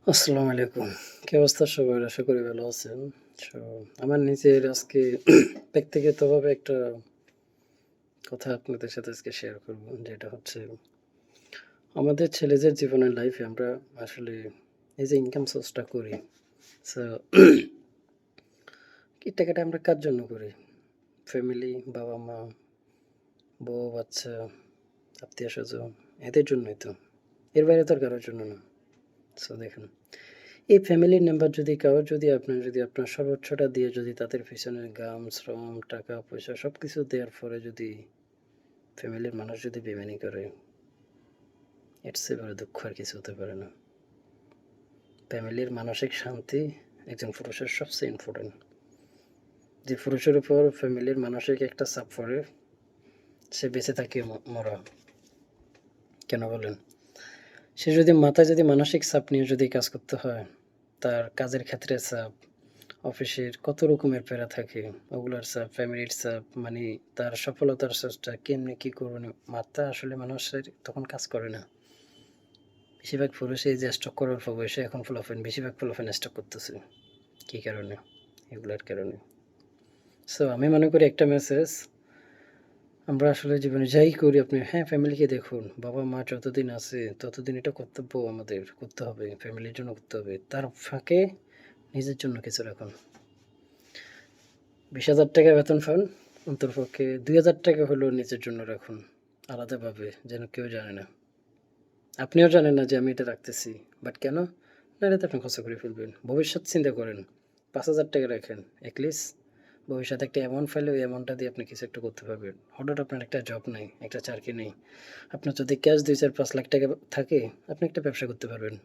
আসসালামু আলাইকুম। কি অবস্থা সবার? আশা করি ভালো আছেন। সো আমার নিজের আজকে ব্যক্তিগতভাবে একটা কথা আপনাদের সাথে আজকে শেয়ার করব। যেটা হচ্ছে আমাদের ছেলেদের জীবনের লাইফে আমরা আসলে এই যে ইনকাম সোর্সটা করি, সো এই টাকাটা আমরা কার জন্য করি? ফ্যামিলি, বাবা-মা, বউ, বাচ্চা, আত্মীয়স্বজন এদের জন্যই তো। এর বাইরে তো আর কারোর জন্য না। সো দেখুন, এই ফ্যামিলির মেম্বার যদি কারো যদি আপনার সর্বোচ্চটা দিয়ে যদি তাদের পিছনে ঘাম, শ্রম, টাকা, পয়সা সবকিছু দেওয়ার পরে যদি ফ্যামিলির মানুষ যদি বেইমানি করে, এর চেয়ে বড় দুঃখ আর কিছু হতে পারে না। ফ্যামিলির মানসিক শান্তি একজন পুরুষের সবচেয়ে ইম্পর্টেন্ট। যে পুরুষের উপর ফ্যামিলির মানসিক একটা চাপ পড়ে, সে বেঁচে থাকে মরা। কেন বলেন? সে যদি মাথায় যদি মানসিক চাপ নিয়ে যদি কাজ করতে হয়, তার কাজের ক্ষেত্রে চাপ, অফিসের কত রকমের প্যারা থাকে, ওগুলার চাপ, ফ্যামিলির চাপ, মানে তার সফলতার চেষ্টা কেমনে কী করবেন, মাথা আসলে মানুষের তখন কাজ করে না। বেশিরভাগ পুরুষই এই যে স্ট্রোক করার পর বয়সে এখন বেশিরভাগ পোলাপান স্ট্রোক করতেছে। কী কারণে? এগুলার কারণে। সো আমি মনে করি একটা মেসেজ, আমরা আসলে জীবনে যাই করি আপনি হ্যাঁ, ফ্যামিলিকে দেখুন। বাবা-মা যতদিন আছে ততদিন এটা কর্তব্য আমাদের করতে হবে, ফ্যামিলির জন্য করতে হবে। তার ফাঁকে নিজের জন্য কিছু রাখুন। 20,000 টাকা বেতন পান, অন্ততপক্ষে 2,000 টাকা হলেও নিজের জন্য রাখুন আলাদাভাবে, যেন কেউ জানে না। আপনিও জানেন না যে আমি এটা রাখতেছি। বাট কেন? না, এটা তো আপনি খরচা করে ফেলবেন। ভবিষ্যৎ চিন্তা করেন। 5,000 টাকা রাখেন। এটলিস্ট ভবিষ্যতে একটা অ্যামাউন্ট পাইলে ওই অ্যামাউন্টটা দিয়ে আপনি কিছু একটা করতে পারবেন। হঠাৎ আপনার একটা জব নেই, একটা চাকরি নেই। আপনার যদি ক্যাশ 2, 4, 5 লাখ টাকা থাকে, আপনি একটা ব্যবসা করতে পারবেন।